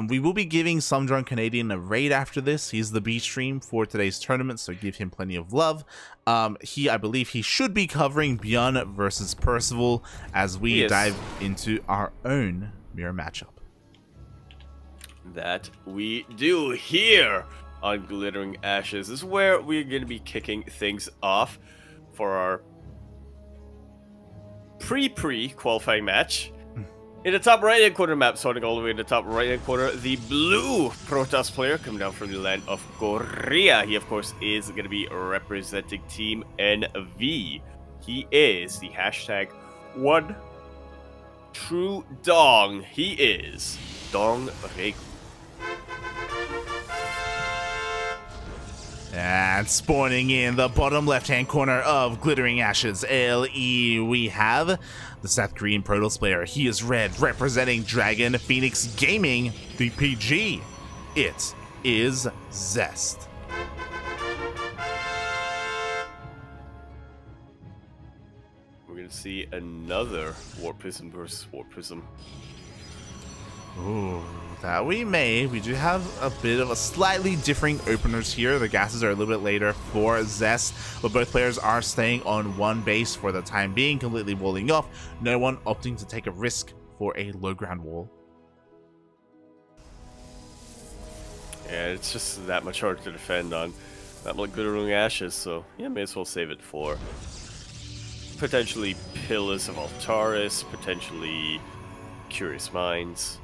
We will be giving Some Drunk Canadian a raid after this. He's the B stream for today's tournament, so give him plenty of love. I believe he should be covering Bjorn versus Percival as we dive into our own mirror matchup. That we do here on Glittering Ashes. This is where we're going to be kicking things off for our pre-qualifying match. In the top right-hand corner map, starting all the way in the top right-hand corner, the blue Protoss player coming down from the land of Korea. He, of course, is going to be representing Team NV. He is the hashtag one true dong. He is Dong Regu. And spawning in the bottom left-hand corner of Glittering Ashes LE, we have the South Korean Protoss player. He is red, representing Dragon Phoenix Gaming, the PG. It is Zest. We're going to see another Warp Prism versus Warp Prism. Ooh, that we may. We do have a bit of a slightly differing openers here. The gases are a little bit later for Zest, but both players are staying on one base for the time being, completely walling off. No one opting to take a risk for a low ground wall. Yeah, it's just that much harder to defend on that like Glittering Ashes, so yeah, may as well save it for potentially Pillars of Altaris, potentially Curious Minds.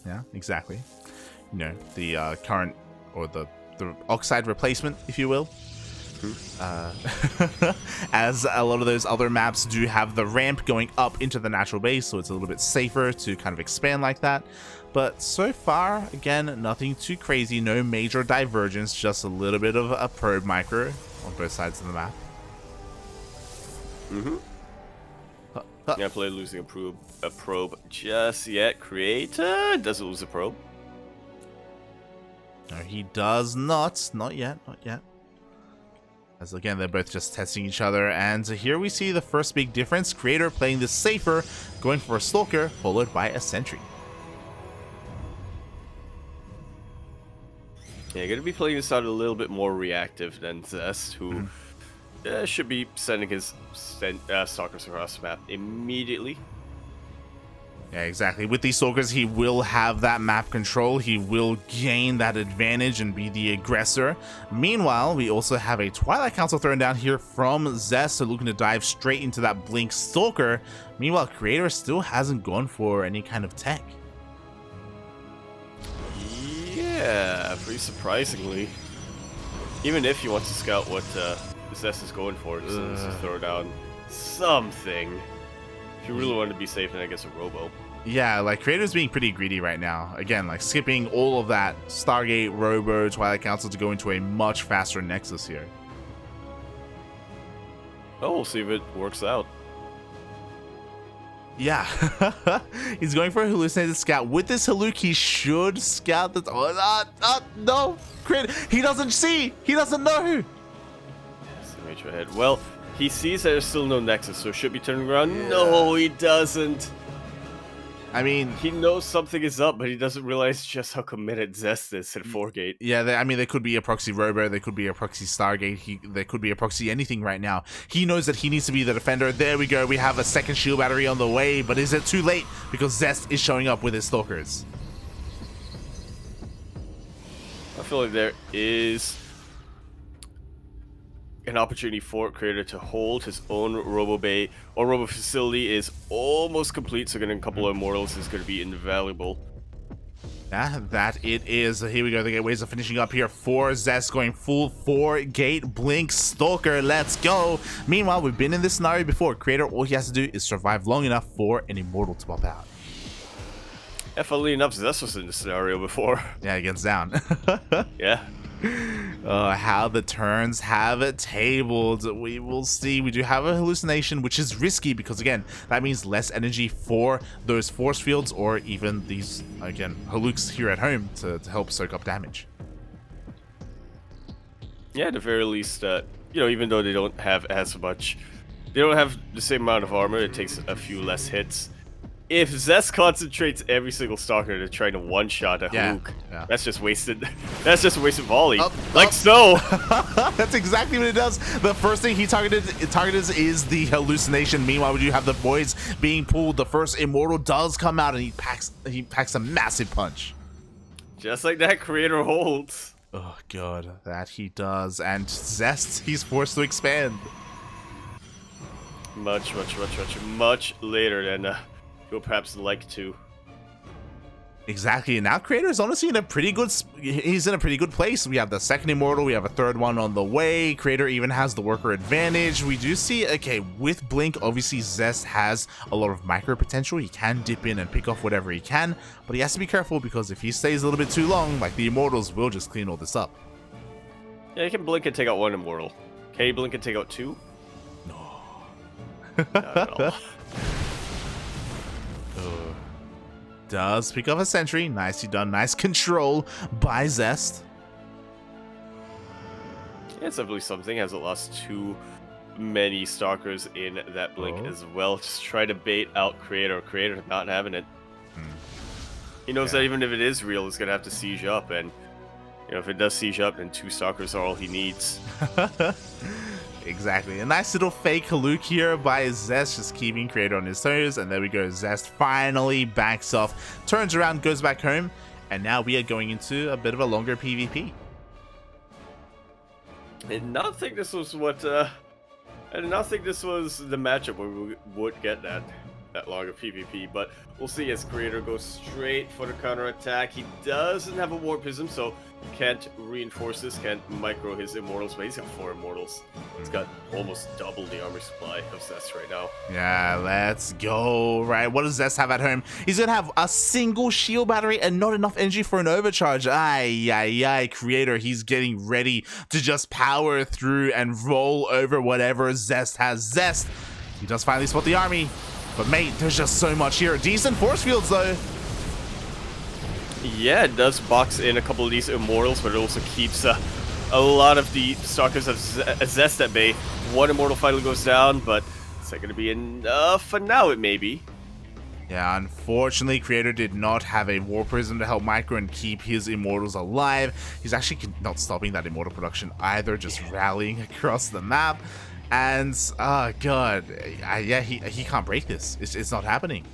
Yeah, exactly. You know, the current, or the oxide replacement, if you will. As a lot of those other maps do have the ramp going up into the natural base, so it's a little bit safer to kind of expand like that. But so far, again, nothing too crazy, no major divergence, just a little bit of a probe micro on both sides of the map. Yeah, play losing a probe just yet. Creator doesn't lose a probe. No, he does not. Not yet. As again, they're both just testing each other. And here we see the first big difference. Creator playing this safer, going for a Stalker, followed by a Sentry. Yeah, going to be playing this out a little bit more reactive than Zest, who should be sending his Stalkers across the map immediately. Yeah, exactly. With these Stalkers, he will have that map control. He will gain that advantage and be the aggressor. Meanwhile, we also have a Twilight Council thrown down here from Zest, so looking to dive straight into that Blink Stalker. Meanwhile, Creator still hasn't gone for any kind of tech. Yeah, pretty surprisingly. Even if he wants to scout what Zest is going for, just throw down something. If you really want to be safe, then I guess a Robo. Yeah, like Creator's being pretty greedy right now. Again, like skipping all of that Stargate, Robo, Twilight Council to go into a much faster Nexus here. Oh, we'll see if it works out. Yeah, he's going for a hallucinated scout. With this Haluk, he should scout the... no, Creator, he doesn't see. He doesn't know. Major ahead. Well, he sees that there's still no Nexus, so should be turning around. Yeah. No, he doesn't. I mean, he knows something is up, but he doesn't realize just how committed Zest is to the 4-gate. Yeah, I mean, there could be a proxy Robo, there could be a proxy Stargate, there could be a proxy anything right now. He knows that he needs to be the defender. There we go. We have a second shield battery on the way, but is it too late? Because Zest is showing up with his Stalkers. I feel like there is an opportunity for Creator to hold his own Robo Bay or Robo Facility is almost complete, so getting a couple of Immortals is going to be invaluable. Yeah, that it is. Here we go. The gateways are finishing up here for Zest, going full 4-gate Blink Stalker. Let's go. Meanwhile, we've been in this scenario before. Creator, all he has to do is survive long enough for an Immortal to pop out. Yeah, funnily enough, Zest was in this scenario before. Yeah, it gets down. Yeah. How the turns have it tabled. We will see. We do have a hallucination, which is risky because, again, that means less energy for those force fields or even these, again, Haluks here at home to help soak up damage. Yeah, at the very least, you know, even though they don't have as much, they don't have the same amount of armor, it takes a few less hits. if Zest concentrates every single stalker to try to one-shot a Hulk, that's just wasted. That's just a wasted volley, so. That's exactly what it does. The first thing he targeted is the hallucination. Meanwhile, you have the boys being pulled. The first immortal does come out, and he packs a massive punch. Just like that, Creator holds. Oh god, that he does. And Zest, he's forced to expand. Much later than you'll perhaps like to. Exactly, and now Creator is honestly in a pretty good. He's in a pretty good place. We have the second immortal. We have a third one on the way. Creator even has the worker advantage. We do see, okay, with Blink, obviously Zest has a lot of micro potential. He can dip in and pick off whatever he can, but he has to be careful because if he stays a little bit too long, like the immortals will just clean all this up. Yeah, he can Blink and take out one immortal. Can he Blink and take out two? No. Not at all. Does pick up a sentry. Nicely done. Nice control by Zest. Yeah, it's definitely something. Hasn't lost too many stalkers in that Blink as well. Just try to bait out Creator. Creator not having it. He knows that even if it is real, it's gonna have to siege up, and you know if it does siege up, then 2 stalkers are all he needs. Exactly. A nice little fake Haluk here by Zest, just keeping Creator on his toes. And there we go. Zest finally backs off, turns around, goes back home. And now we are going into a bit of a longer PvP. I did not think this was what, I did not think this was the matchup where we would get that longer PvP. But we'll see as Creator goes straight for the counter attack. He doesn't have a War Prism, so can't reinforce this, can't micro his immortals, but he's got 4 immortals. He's got almost double the armor supply of Zest right now. Yeah, let's go. Right, what does Zest have at home? He's gonna have a single shield battery and not enough energy for an overcharge. Ay, Creator, he's getting ready to just power through and roll over whatever Zest has. Zest, he does finally spot the army, but mate, there's just so much here. Decent force fields though. Yeah, it does box in a couple of these immortals, but it also keeps a lot of the stalkers of Zest at bay. 1 immortal finally goes down, but is that going to be enough? For now, it may be. Yeah, unfortunately, Creator did not have a War Prism to help micro and keep his immortals alive. He's actually not stopping that immortal production either, just rallying across the map. And, oh god, yeah, he can't break this. It's not happening.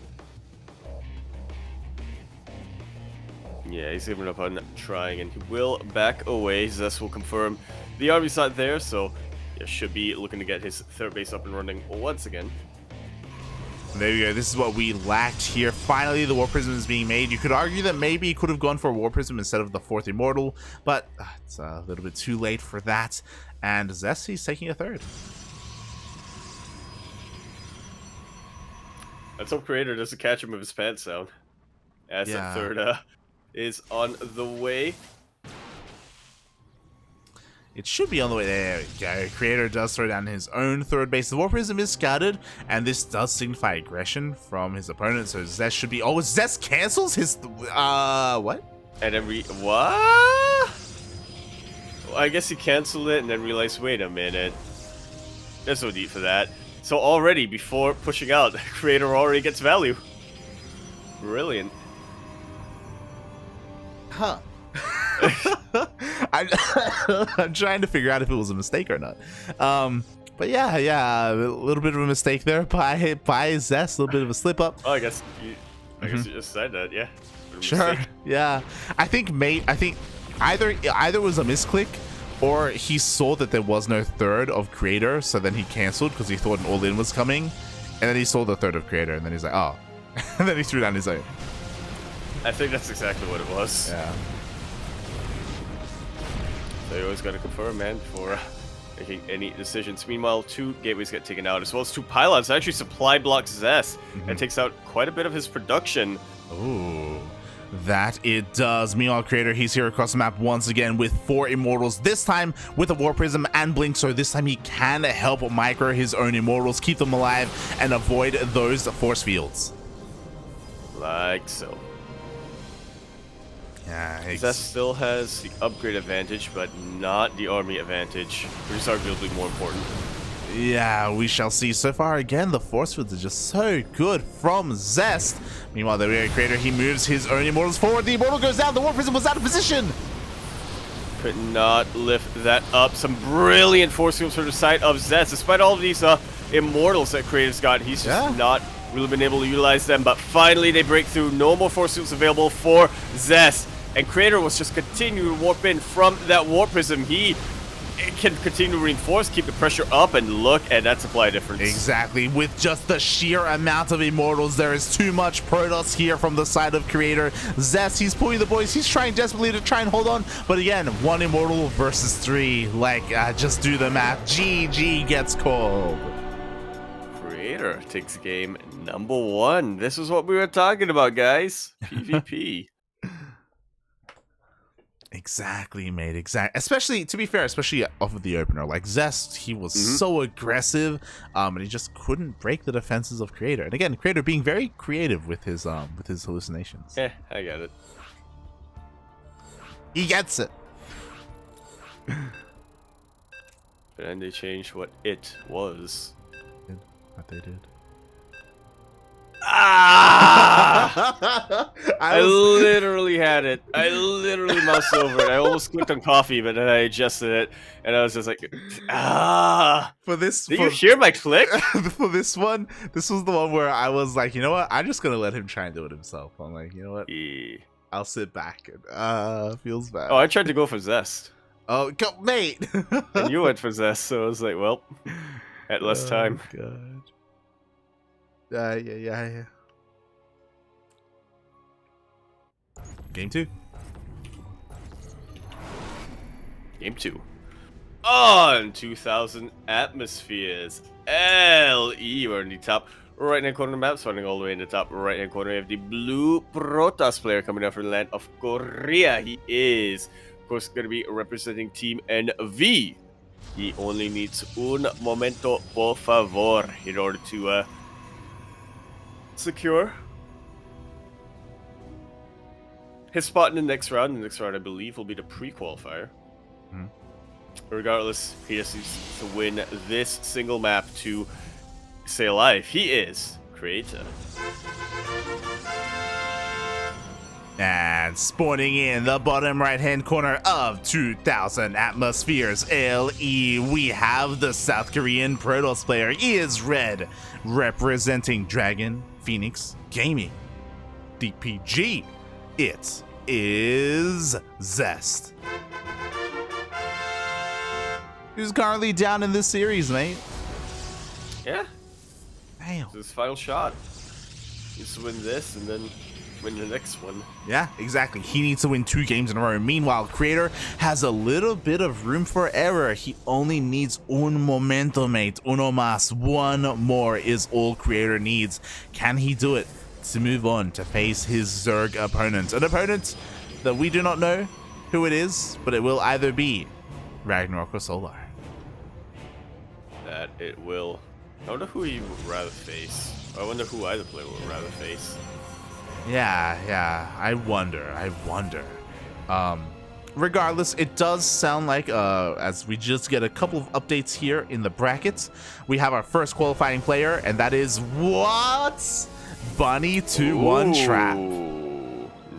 Yeah, he's giving up on trying, and he will back away. Zest will confirm the army's not there, so yeah, should be looking to get his 3rd base up and running once again. There we go. This is what we lacked here. Finally, the War Prism is being made. You could argue that maybe he could have gone for a War Prism instead of the 4th Immortal, but it's a little bit too late for that. And Zest, he's taking a 3rd. Let's hope Creator doesn't catch him with his pants down. As that 3rd is on the way. It should be on the way. There we go. Creator does throw down his own 3rd base. The War Prism is scouted, and this does signify aggression from his opponent. So Zest should be. Oh, Zest cancels his. What? And then what? Well, I guess he canceled it and then realized, wait a minute. There's no need for that. So already, before pushing out, Creator already gets value. Brilliant. Huh. I'm trying to figure out if it was a mistake or not. But yeah, a little bit of a mistake there by Zest, a little bit of a slip up. Oh, I guess you just said that, yeah. Sure. Yeah. I think either it was a misclick or he saw that there was no 3rd of Creator, so then he canceled because he thought an all-in was coming, and then he saw the 3rd of Creator, and then he's like, oh. And then he threw down his own. I think that's exactly what it was. Yeah. So you always got to confirm, man, before making any decisions. Meanwhile, 2 gateways get taken out, as well as 2 pylons. Actually, supply blocks Zest and takes out quite a bit of his production. Ooh, that it does. Meanwhile, Creator, he's here across the map once again with 4 immortals. This time with a War Prism and Blink, so this time he can help micro his own immortals, keep them alive, and avoid those force fields. Like so. Yeah, Zest still has the upgrade advantage, but not the army advantage, which is arguably more important. Yeah, we shall see. So far, again, the force fields are just so good from Zest. Meanwhile, the Rear Creator, he moves his own Immortals forward. The Immortal goes down. The Warp Prism was out of position. Could not lift that up. Some brilliant force fields from the side of Zest. Despite all of these Immortals that Creator's got, he's just not really been able to utilize them. But finally, they break through. No more force fields available for Zest. And Creator was just continuing to warp in from that Warp Prism. He can continue to reinforce, keep the pressure up, and look at that supply difference. Exactly. With just the sheer amount of Immortals, there is too much Protoss here from the side of Creator. Zest, he's pulling the boys. He's trying desperately to try and hold on. But again, 1 Immortal versus 3. Like, just do the math. GG gets called. Creator takes game number 1. This is what we were talking about, guys. PvP. Exactly, mate. Exactly. Especially, to be fair, especially off of the opener. Like, Zest, he was so aggressive, and he just couldn't break the defenses of Creator. And again, Creator being very creative with his hallucinations. Yeah, I get it. He gets it. And they changed what it was. What they did. Ah! I literally had it. I literally moused over it. I almost clicked on coffee, but then I adjusted it, and I was just like, For this, did you hear my click? For this one, this was the one where I was like, you know what? I'm just gonna let him try and do it himself. I'm like, you know what? Yeah. I'll sit back and feels bad. Oh, I tried to go for Zest. Oh, go, mate. And you went for Zest, so I was like, well, at less time. God. Yeah. Game 2. Game 2. On 2,000 atmospheres. LE, we're in the top right-hand corner of the map, starting all the way in the top right-hand corner. We have the blue Protoss player coming out from the land of Korea. He is, of course, going to be representing Team NV. He only needs un momento, por favor, in order to secure his spot in the next round. The next round, I believe, will be the pre-qualifier. Regardless, he just needs to win this single map to stay alive. He is Creator. And spawning in the bottom right-hand corner of 2,000 atmospheres, LE, we have the South Korean Protoss player. He is red, representing Dragon Phoenix Gaming. DPG, it is Zest. Who's currently down in this series, mate? Yeah. Damn. It's his final shot. He needs to win this and then win the next one. Yeah, exactly. He needs to win 2 games in a row. Meanwhile, Creator has a little bit of room for error. He only needs un momento, mate. Uno más. 1 more is all Creator needs. Can he do it to move on to face his Zerg opponent? An opponent that we do not know who it is, but it will either be Ragnarok or Solar. That it will. I wonder who he would rather face. I wonder who either player would rather face. Yeah. I wonder. Regardless, it does sound like, as we just get a couple of updates here in the brackets, we have our first qualifying player, and that is what? Bunny 2-1 Trap.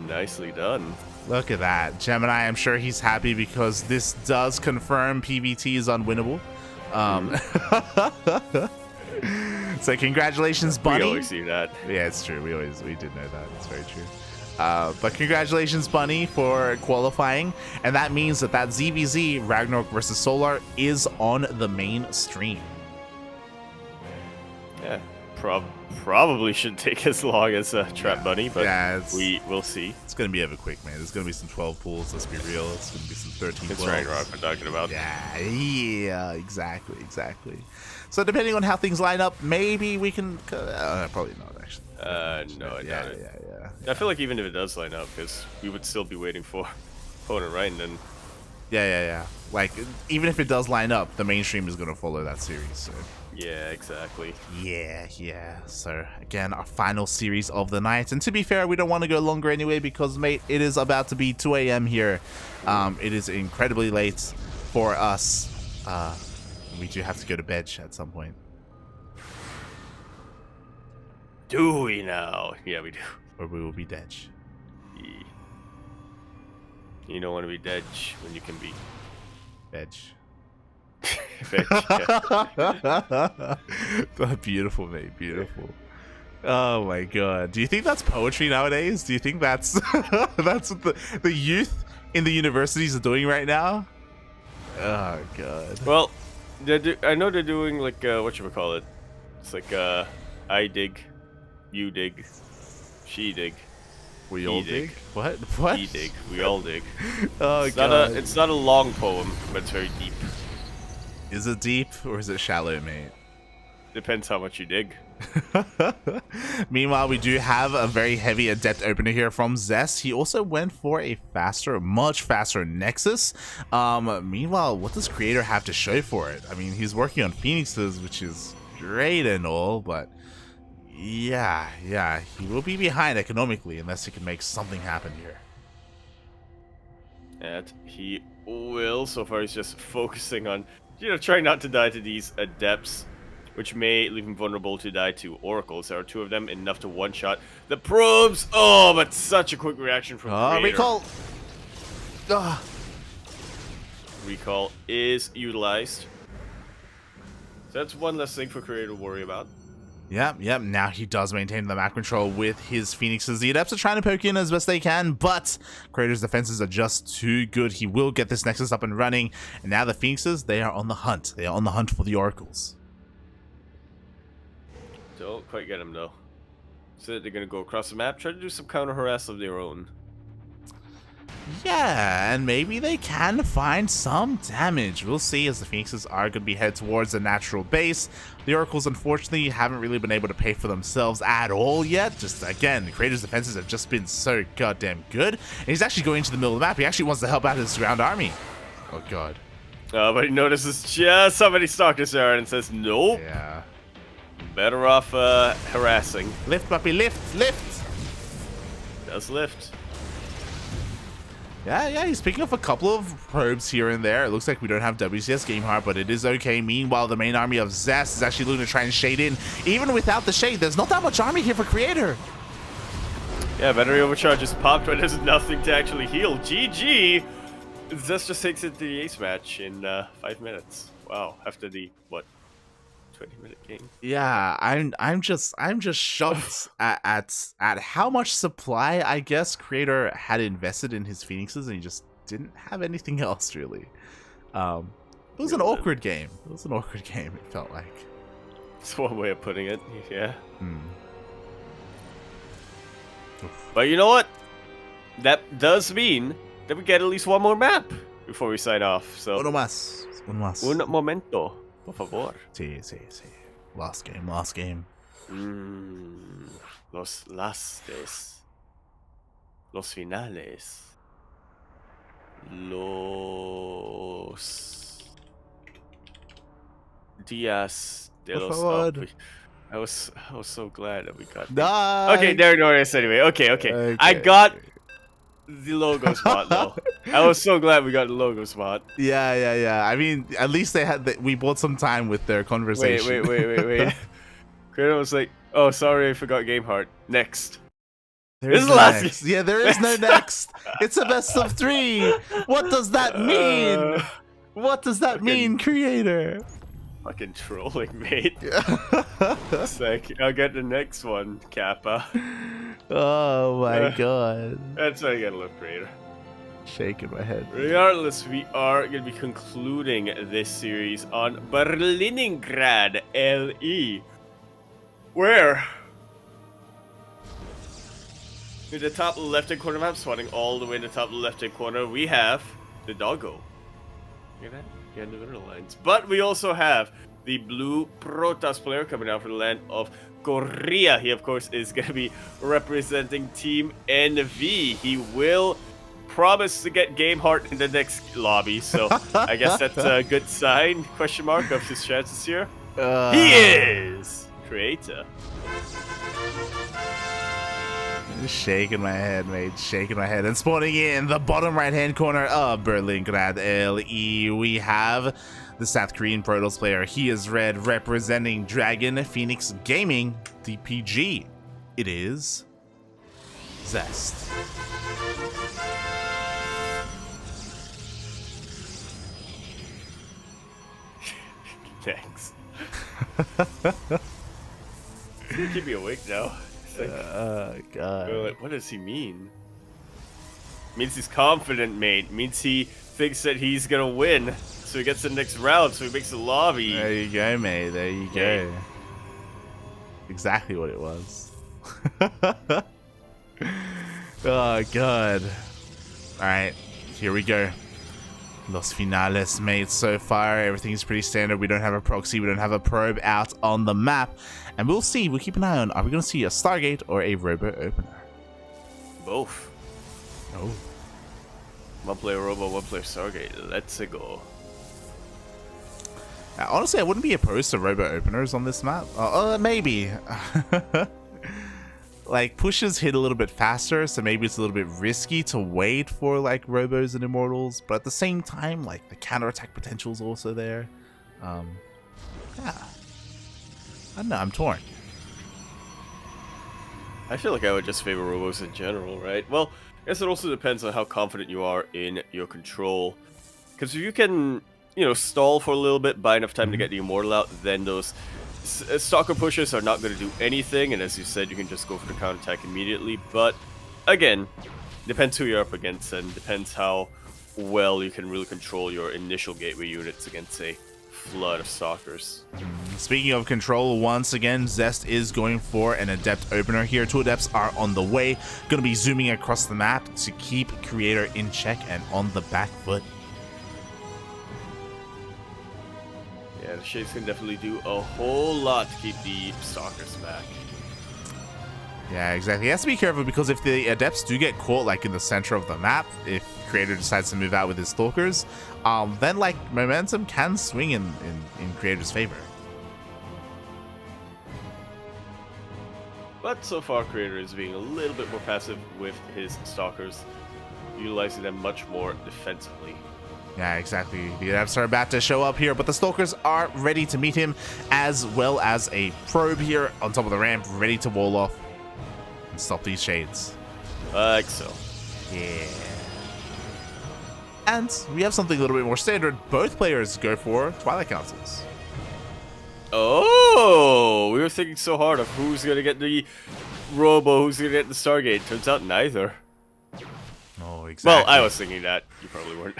Nicely done. Look at that. Gemini, I'm sure he's happy because this does confirm PvT is unwinnable. So congratulations, Bunny. We always see that. Yeah, it's true. We did know that. It's very true. But congratulations, Bunny, for qualifying. And that means that ZVZ, Ragnarok versus Solar, is on the main stream. Yeah, probably shouldn't take as long as Trap Bunny, but yeah, we will see. It's going to be ever quick, man. There's going to be some 12 pools. Let's be real. It's going to be some 13 It's pools. Ragnarok we're talking about. Yeah, exactly. So depending on how things line up, maybe we can... probably not, actually. No, I doubt it. Yeah. I feel like even if it does line up, because we would still be waiting for opponent, right? And then... Yeah. Like, even if it does line up, the mainstream is going to follow that series, so... Yeah, exactly. Yeah. So, again, our final series of the night. And to be fair, we don't want to go longer anyway because, mate, it is about to be 2 a.m. here. It is incredibly late for us We do have to go to bed at some point. Do we now? Yeah, we do. Or we will be dead. You don't want to be dead when you can be Veg. veg. Yeah. Beautiful, mate. Beautiful. Oh my god. Do you think that's poetry nowadays? Do you think that's that's what the youth in the universities are doing right now? Oh god. Well, I know they're doing like whatchamacallit. It's like I dig, you dig, she dig. We all dig? What? What? He dig. We all dig. Oh god. It's not a long poem, but it's very deep. Is it deep or is it shallow, mate? Depends how much you dig. Meanwhile, we do have a very heavy adept opener here from Zest. He also went for a much faster Nexus. Meanwhile, what does Creator have to show for it? I mean, he's working on Phoenixes, which is great and all, but yeah, he will be behind economically unless he can make something happen here. And he will. So far, he's just focusing on, trying not to die to these adepts, which may leave him vulnerable to die to oracles. There are two of them, enough to one-shot the probes. Oh, but such a quick reaction from Creator. Recall. Recall is utilized. So that's one less thing for Creator to worry about. Yep. Now he does maintain the map control with his Phoenixes. The Adepts are trying to poke in as best they can, but Creator's defenses are just too good. He will get this Nexus up and running, and now the Phoenixes, they are on the hunt. They are on the hunt for the oracles. Don't quite get him though. So they're gonna go across the map, try to do some counter harass of their own. Yeah, and maybe they can find some damage. We'll see, as the Phoenixes are going to be headed towards the natural base. The Oracles, unfortunately, haven't really been able to pay for themselves at all yet. Just, again, the Creator's defenses have just been so goddamn good. And he's actually going to the middle of the map. He actually wants to help out his ground army. Oh, God. But he notices just how many stalkers there are and says, nope. Yeah. Better off harassing. Lift, puppy, lift. Does lift. Yeah, he's picking up a couple of probes here and there. It looks like we don't have WCS game hard, but it is okay. Meanwhile, the main army of Zest is actually looking to try and shade in. Even without the shade, there's not that much army here for Creator. Yeah, battery overcharge is popped, but there's nothing to actually heal. GG! Zest just takes it to the ace match in 5 minutes. Wow, after the, what, 20-minute game? Yeah, I'm just shocked at how much supply I guess Creator had invested in his Phoenixes, and he just didn't have anything else really. It was an awkward game. It felt like. That's one way of putting it. Yeah. Oof. But you know what? That does mean that we get at least one more map before we sign off. So. Uno más. Un momento. Por favor. Sí. Last game. Los lastes. Los finales. Los días de los... I was so glad that we got... Okay, there it is anyway. Okay. I got... the logo spot though. I was so glad we got the logo spot. Yeah. I mean, at least we bought some time with their conversation. Wait. Creator was like, "Oh, sorry, I forgot Game Heart." Next. There is no next. Yeah, there is no next. It's a best of 3. What does that mean? What does that mean, Creator? Fucking trolling, mate. It's like, I'll get the next one, Kappa. Oh my god. That's why I gotta love Creator. Shaking my head. Regardless, we are going to be concluding this series on Berlingrad LE, where in the top left-hand corner map, spawning all the way in the top left-hand corner, we have the doggo. Look at that? Yeah, the middle lines. But we also have the blue Protoss player coming out from the land of Korea. He, of course, is going to be representing Team NV. He will promise to get Game Heart in the next lobby, so I guess that's a good sign, question mark, of his chances here. He is Creator. Shaking my head, mate. Shaking my head. And spawning in the bottom right-hand corner of Berlingrad LE, we have the South Korean Protoss player. He is red, representing Dragon Phoenix Gaming, the PG. It is Zest. Thanks. He's gonna keep me awake now. God. What does he mean? Means he's confident, mate. Means he thinks that he's gonna win, so he gets the next round, so he makes the lobby. There you go, mate. There you go. Exactly what it was. Oh, God. Alright, here we go. Los Finales, mate. So far, everything's pretty standard. We don't have a proxy. We don't have a probe out on the map. And we'll see. We'll keep an eye on, are we going to see a Stargate or a Robo Opener? Both. Oh. One player Robo, one player Stargate. Let's go. Honestly, I wouldn't be opposed to Robo Openers on this map. Maybe. Like, pushes hit a little bit faster, so maybe it's a little bit risky to wait for, like, Robos and Immortals. But at the same time, like, the counterattack potential is also there. Yeah. I don't know, I'm torn. I feel like I would just favor Robos in general, right? Well, I guess it also depends on how confident you are in your control. Because if you can, you know, stall for a little bit, buy enough time to get the Immortal out, then those Stalker pushes are not going to do anything, and as you said, you can just go for the counterattack immediately. But again, depends who you're up against, and depends how well you can really control your initial gateway units against a flood of Stalkers. Speaking of control, once again, Zest is going for an Adept Opener here. 2 Adepts are on the way, going to be zooming across the map to keep Creator in check and on the back foot. Yeah, the Shades can definitely do a whole lot to keep the Stalkers back. Yeah, exactly. He has to be careful because if the Adepts do get caught, like, in the center of the map, if Creator decides to move out with his Stalkers, then, like, momentum can swing in Creator's favor. But so far, Creator is being a little bit more passive with his Stalkers, utilizing them much more defensively. Yeah, exactly. The Adepts are about to show up here, but the Stalkers are ready to meet him, as well as a probe here on top of the ramp, ready to wall off and stop these Shades. Like so. Yeah. And we have something a little bit more standard. Both players go for Twilight Councils. Oh, we were thinking so hard of who's going to get the Robo, who's going to get the Stargate. Turns out neither. Oh, exactly. Well, I was thinking that. You probably weren't.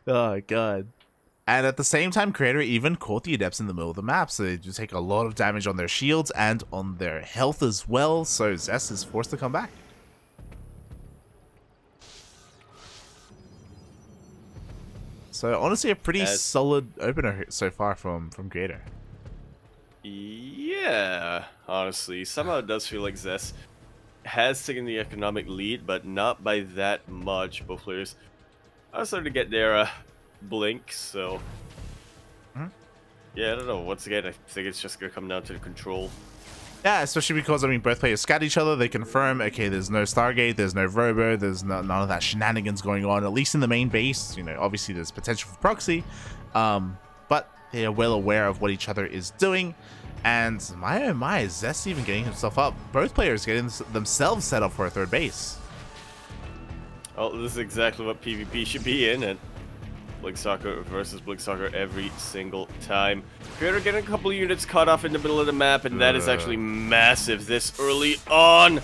Oh, God. And at the same time, Creator even caught the Adepts in the middle of the map, so they do take a lot of damage on their shields and on their health as well, so Zest is forced to come back. So honestly, a pretty solid opener so far from Creator. Yeah, honestly. Somehow it does feel like Zest has taken the economic lead, but not by that much. Both players are starting to get their blink, so... Yeah, I don't know. Once again, I think it's just going to come down to the control. Yeah, especially because, I mean, both players scout each other. They confirm, okay, there's no Stargate, there's no Robo, there's none of that shenanigans going on, at least in the main base. You know, obviously there's potential for proxy, but they are well aware of what each other is doing. And my oh my, is Zest even getting himself up? Both players getting themselves set up for a third base. Oh, this is exactly what PvP should be in, and Blink Stalker versus Blink Stalker every single time. Creator getting a couple units caught off in the middle of the map, and that is actually massive this early on.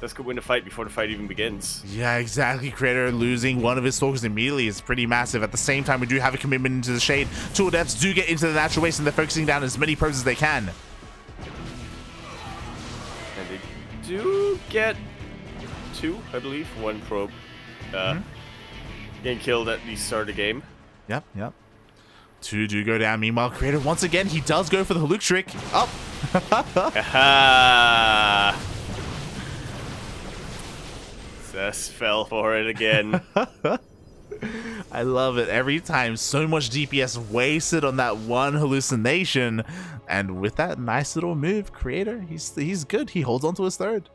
Zest could win the fight before the fight even begins. Yeah, exactly. Creator losing one of his Stalkers immediately is pretty massive. At the same time, we do have a commitment into the Shade. 2 Adepts do get into the natural base, and they're focusing down as many probes as they can. And they do get 2, I believe. 1 probe. Getting killed at the start of the game. Yep. 2 do go down. Meanwhile, Creator, once again, he does go for the Haluk trick. Up. Haha. Zest fell for it again. I love it. Every time, so much DPS wasted on that one hallucination. And with that nice little move, Creator, he's good. He holds on to his third.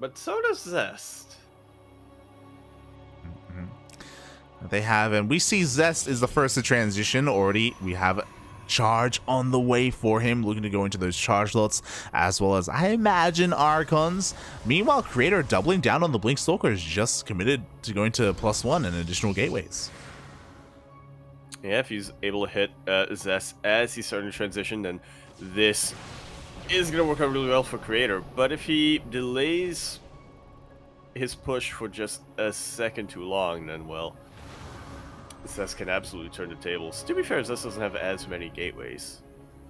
But so does Zest. They have, and we see Zest is the first to transition already. We have charge on the way for him, looking to go into those charge lots, as well as, I imagine, Archons. Meanwhile, Creator doubling down on the Blink Stalkers, just committed to going to +1 and additional gateways. Yeah, if he's able to hit Zest as he's starting to transition, then this is going to work out really well for Creator. But if he delays his push for just a second too long, then, well, Zest can absolutely turn the tables. To be fair, Zest doesn't have as many gateways.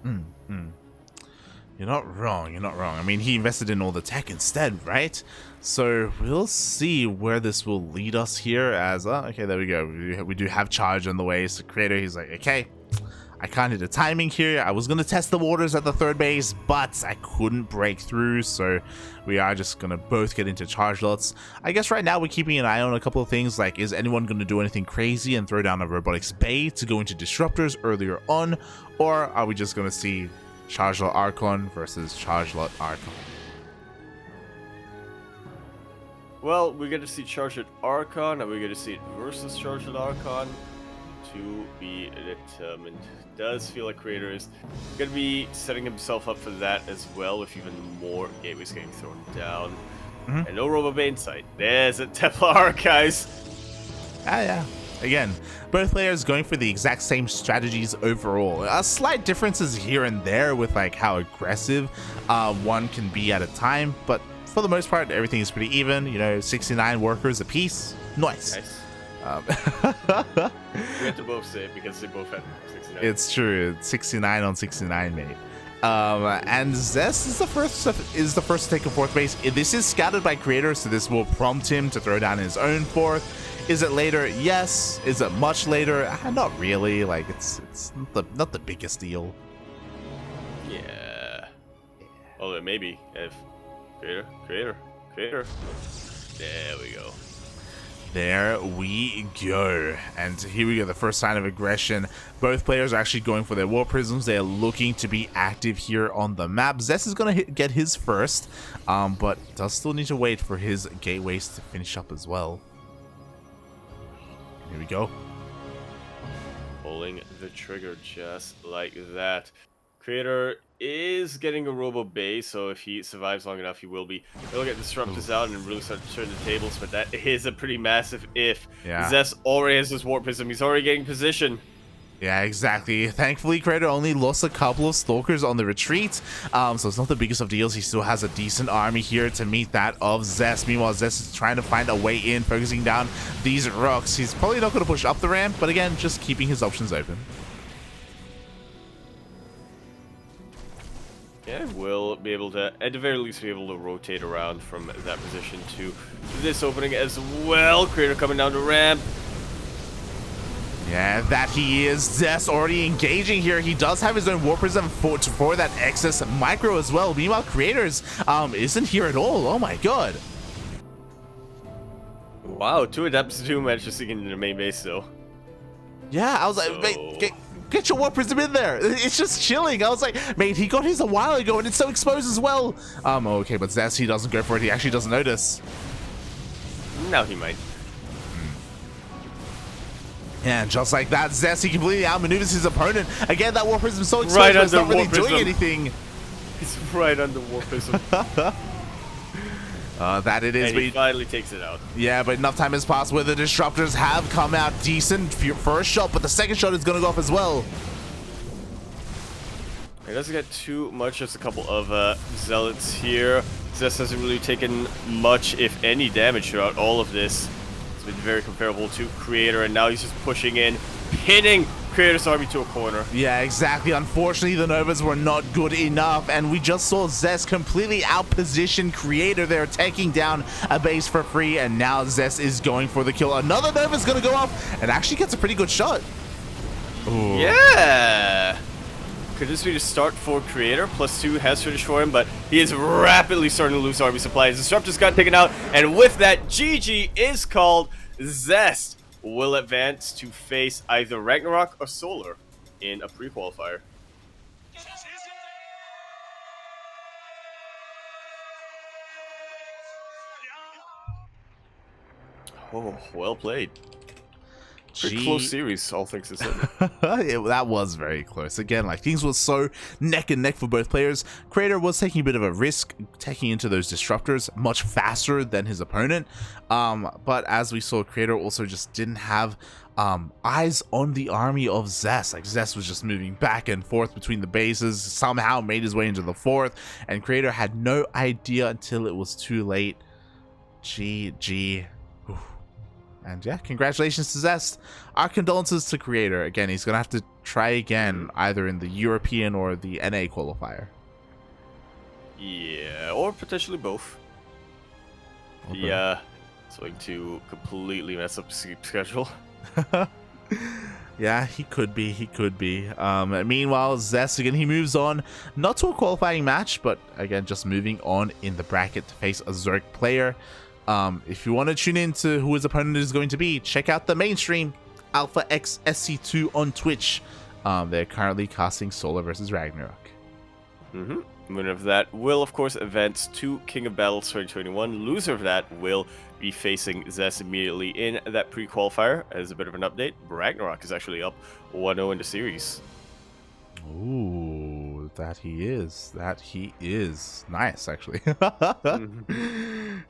You're not wrong, you're not wrong. I mean, he invested in all the tech instead, right? So we'll see where this will lead us here as, okay, there we go. We do have charge on the way. So Creator, he's like, okay, I can't hit the timing here. I was going to test the waters at the third base, but I couldn't break through. So we are just going to both get into charge lots. I guess right now we're keeping an eye on a couple of things, like is anyone going to do anything crazy and throw down a robotics bay to go into disruptors earlier on? Or are we just going to see charge lot Archon versus charge lot Archon? Well, we're going to see charge lot Archon, and we're going to see it versus charge lot Archon. To be determined. Does feel like Creator is going to be setting himself up for that as well, with even more gateways getting thrown down. And no Robo Bay in sight. There's a Templar Archives. Yeah. Again, both players going for the exact same strategies overall. Slight differences here and there with like how aggressive one can be at a time, but for the most part, everything is pretty even. You know, 69 workers apiece. Nice. We have to both say it because they both had 69. It's true. 69 on 69, mate. And Zest is the first to take a fourth base. This is scouted by Creator, so this will prompt him to throw down his own fourth. Is it later? Yes. Is it much later? Not really. Like it's not the biggest deal. Yeah. Although maybe if Creator. There we go. There we go. And here we go, the first sign of aggression. Both players are actually going for their war prisms. They are looking to be active here on the map. Zest is going to get his first, but does still need to wait for his gateways to finish up as well. Here we go. Pulling the trigger just like that. Creator is getting a Robo Bay, so if he survives long enough, he will be. He'll get Disruptors out and really start to turn the tables, but that is a pretty massive if. Yeah. Zest already has his Warp Prism. He's already getting position. Yeah, exactly. Thankfully, Creator only lost a couple of Stalkers on the retreat, so it's not the biggest of deals. He still has a decent army here to meet that of Zest. Meanwhile, Zest is trying to find a way in, focusing down these rocks. He's probably not going to push up the ramp, but again, just keeping his options open. Yeah, we'll be able to, at the very least, be able to rotate around from that position to this opening as well. Creator coming down the ramp. Yeah, that he is. Zest already engaging here. He does have his own War Prism for that excess micro as well. Meanwhile, Creators isn't here at all. Oh my god. Wow, 2 Adepts 2 managed to sneak into the main base though. Yeah, I was like, mate, get your War Prism in there. It's just chilling. I was like, mate, he got his a while ago and it's so exposed as well. Okay, but Zest, he doesn't go for it. He actually doesn't notice. Now he might. And just like that, Zest, he completely outmaneuvers his opponent. Again, that War Prism is so exposed, Right but it's not under really War doing Prism. anything. He's right under War Prism. That it is. And he finally takes it out. Yeah, but enough time has passed where the Disruptors have come out decent first shot, but the second shot is going to go off as well. He doesn't get too much, just a couple of Zealots here. Zest hasn't really taken much, if any, damage throughout all of this. It's been very comparable to Creator, and now he's just pushing in, pinning Creator's army to a corner. Yeah, exactly. Unfortunately, the Novas were not good enough, and we just saw Zest completely outposition Creator there, taking down a base for free, and now Zest is going for the kill. Another Nova's going to go off, and actually gets a pretty good shot. Ooh. Yeah! Could this be the start for Creator? +2 has finished for him, but he is rapidly starting to lose army supplies. Disruptors got taken out, and with that, GG is called. Zest will advance to face either Ragnarok or Solar in a pre-qualifier. Oh, well played. Pretty close series, all things considered. That was very close. Again, like things were so neck and neck for both players. Creator was taking a bit of a risk, taking into those disruptors much faster than his opponent. But as we saw, Creator also just didn't have eyes on the army of Zest. Like Zest was just moving back and forth between the bases, somehow made his way into the fourth, and Creator had no idea until it was too late. GG. And yeah, congratulations to Zest. Our condolences to Creator. Again, he's going to have to try again, either in the European or the NA qualifier. Yeah, or potentially both. Okay. Yeah, it's going to completely mess up the sleep schedule. Yeah, he could be. He could be. Meanwhile, Zest, again, he moves on. Not to a qualifying match, but again, just moving on in the bracket to face a Zerg player. If you want to tune in to who his opponent is going to be, check out the mainstream, Alpha X SC2 on Twitch. They're currently casting Solar versus Ragnarok. Winner of that will, of course, advance to King of Battles 2021. Loser of that will be facing Zest immediately in that pre-qualifier. As a bit of an update, Ragnarok is actually up 1-0 in the series. Ooh, that he is. That he is. Nice, actually.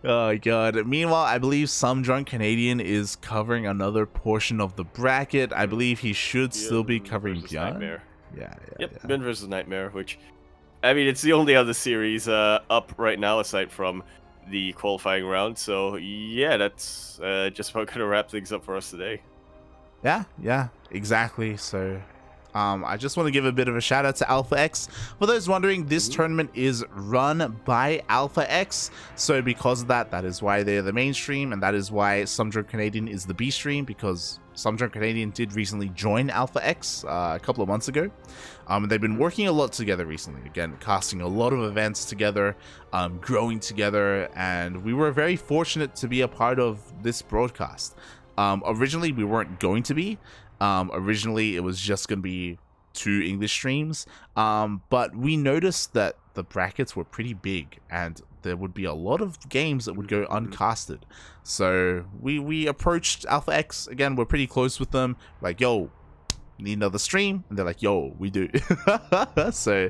Oh, God. Meanwhile, I believe Some Drunk Canadian is covering another portion of the bracket. I believe he should still be covering Beyond. Nightmare. Yeah. Beyond versus Nightmare, which, I mean, it's the only other series up right now aside from the qualifying round. So, yeah, that's just about going to wrap things up for us today. Yeah, exactly. So I just want to give a bit of a shout out to Alpha X. For those wondering, this tournament is run by Alpha X. So because of that, that is why they're the mainstream, and that is why Some Drunk Canadian is the B stream, because Some Drunk Canadian did recently join Alpha X a couple of months ago. They've been working a lot together recently, again, casting a lot of events together, growing together, and we were very fortunate to be a part of this broadcast. Originally, we weren't going to be. Originally, it was just going to be 2 English streams, but we noticed that the brackets were pretty big, and there would be a lot of games that would go uncasted. So we approached Alpha X. Again, we're pretty close with them. Like, yo, need another stream? And they're like, yo, we do. So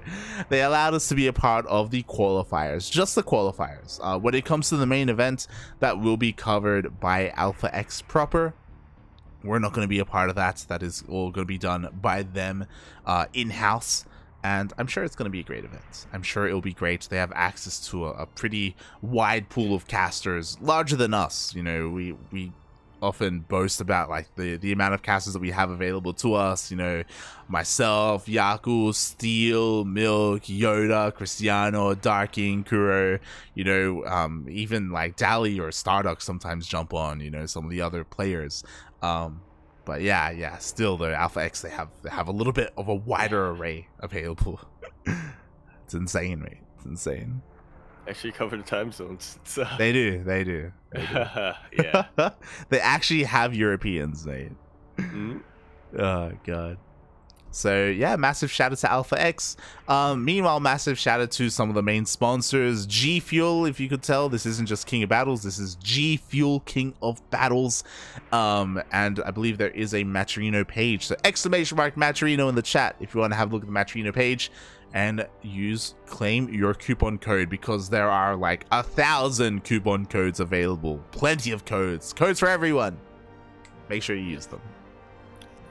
they allowed us to be a part of the qualifiers, just the qualifiers. When it comes to the main event, that will be covered by Alpha X proper. We're not going to be a part of that. That is all going to be done by them in-house. And I'm sure it's going to be a great event. I'm sure it'll be great. They have access to a pretty wide pool of casters, larger than us. You know, we often boast about like the amount of casters that we have available to us. You know, myself, Yaku, Steel, Milk, Yoda, Cristiano, Darking, Kuro. You know, even like Dali or Starduck sometimes jump on. You know, some of the other players. But yeah, still though, Alpha X, they have a little bit of a wider array available. It's insane, mate. It's insane. Actually cover the time zones. They do. Yeah. They actually have Europeans, mate. Oh, God. So, yeah, massive shout out to Alpha X. Meanwhile, massive shout out to some of the main sponsors. G Fuel, if you could tell, this isn't just King of Battles, this is G Fuel King of Battles. And I believe there is a Maturino page. So, ! Maturino in the chat if you want to have a look at the Maturino page. And claim your coupon code, because there are like 1,000 coupon codes available. Plenty of codes for everyone. Make sure you use them.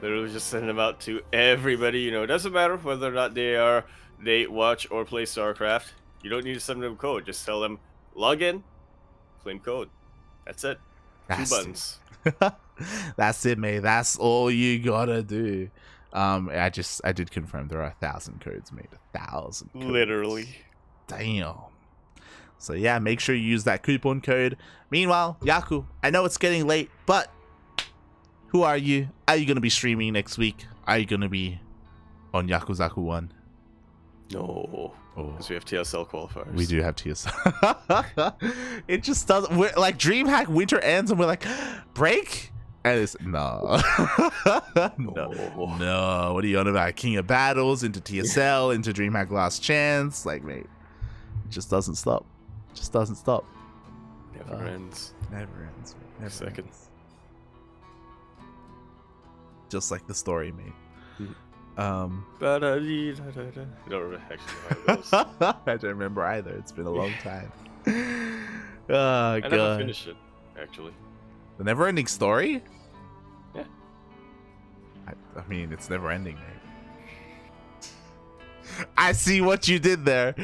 Literally just send them out to everybody. You know, it doesn't matter whether or not they watch or play StarCraft. You don't need to send them code. Just tell them log in, claim code. That's it. That's 2 buttons. That's it, mate. That's all you gotta do. I did confirm there are 1,000 codes, mate. 1,000 codes. Literally. Damn. So yeah, make sure you use that coupon code. Meanwhile, Yaku, I know it's getting late, but who are you? Are you gonna be streaming next week? Are you gonna be on Yakuzaku 1? No. Because we have TSL qualifiers. We do have TSL. It just doesn't. We're like DreamHack winter ends and we're like, break? And it's no. No. What are you on about? King of Battles into TSL into DreamHack Last Chance. Like, mate, it just doesn't stop. Never ends. Never ends. Never Second. ends. just like the story, mate. You don't remember actually how it goes. I don't remember either. It's been a long time. Oh, I God. never finished it, actually. The never-ending story? Yeah. I mean, it's never-ending, mate. I see what you did there.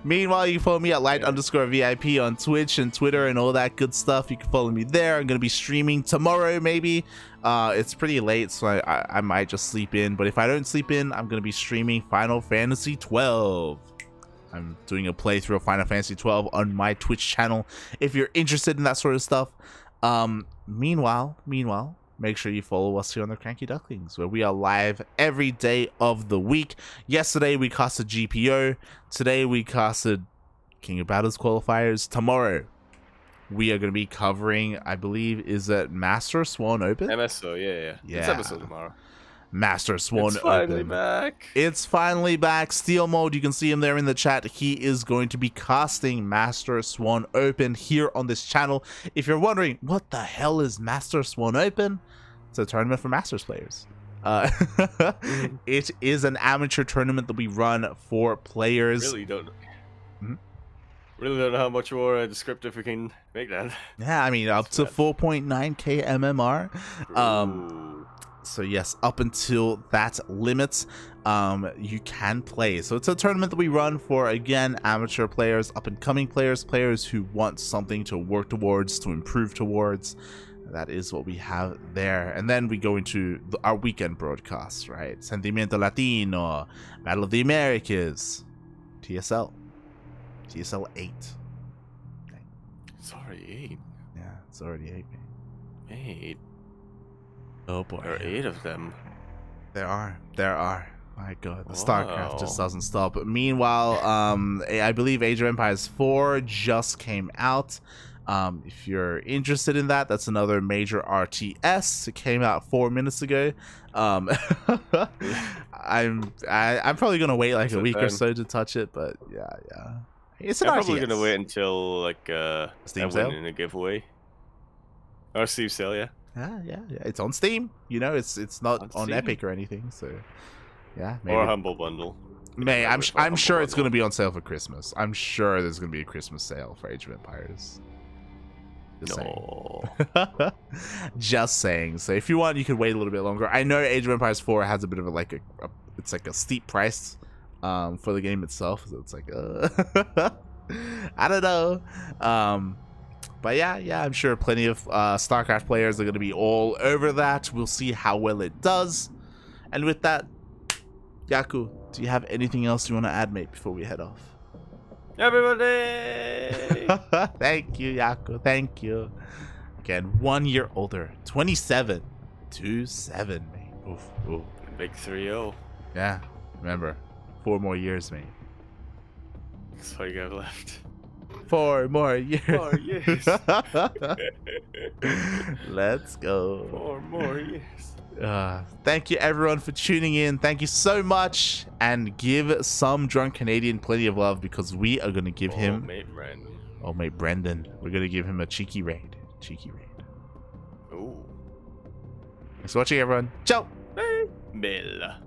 Meanwhile, you can follow me at light_VIP on Twitch and Twitter and all that good stuff. You can follow me there. I'm going to be streaming tomorrow, maybe. It's pretty late, so I might just sleep in. But if I don't sleep in, I'm going to be streaming Final Fantasy 12. I'm doing a playthrough of Final Fantasy 12 on my Twitch channel if you're interested in that sort of stuff. Meanwhile, make sure you follow us here on the CranKy Ducklings, where we are live every day of the week. Yesterday, we casted GPO. Today, we casted King of Battles qualifiers. Tomorrow, we are going to be covering, I believe, is it Master Swan Open? MSO, yeah. It's episode tomorrow. Master Swan It's finally Open. back. It's finally back. Steel Mode, you can see him there in the chat. He is going to be casting Master Swan Open here on this channel. If you're wondering, what the hell is Master Swan Open? It's a tournament for Masters players. It is an amateur tournament that we run for players. Really don't know how much more descriptive we can make that. Yeah, I mean, up to 4.9k MMR. So yes, up until that limit, you can play. So it's a tournament that we run for, again, amateur players, up-and-coming players, players who want something to work towards, to improve towards. That is what we have there. And then we go into our weekend broadcasts, right? Sentimiento Latino, Battle of the Americas, TSL 8. It's already 8. Yeah, it's already 8, man. 8. Oh boy. There are 8 of them. There are. My God, the StarCraft just doesn't stop. Meanwhile, I believe Age of Empires 4 just came out. If you're interested in that, that's another major RTS. It came out 4 minutes ago. I'm probably gonna wait like a week or so to touch it, but yeah. It's an RTS. I'm probably gonna wait until like Steam I sale win in a giveaway. Or Steam sale, yeah. Yeah. It's on Steam. You know, it's not on Epic or anything. So yeah, maybe. Or a Humble Bundle. I'm sure it's gonna be on sale for Christmas. I'm sure there's gonna be a Christmas sale for Age of Empires. Just saying. So if you want, you can wait a little bit longer. I know Age of Empires 4 has a bit of a it's like a steep price for the game itself. So it's like I don't know. But yeah, I'm sure plenty of StarCraft players are going to be all over that. We'll see how well it does. And with that, Yaku, do you have anything else you want to add, mate, before we head off? Everybody! Thank you, Yaku. Thank you. Again, 1 year older. 27. 27, mate. Oof. Big 3-0. Yeah, remember. 4 more years, mate. That's all you got left. 4 more years. 4 years. Let's go. 4 more years. Thank you everyone for tuning in. Thank you so much, and give some drunk Canadian plenty of love, because we are gonna give him mate Brendan. We're gonna give him a cheeky raid. Ooh. Thanks for watching, everyone. Ciao. Bella.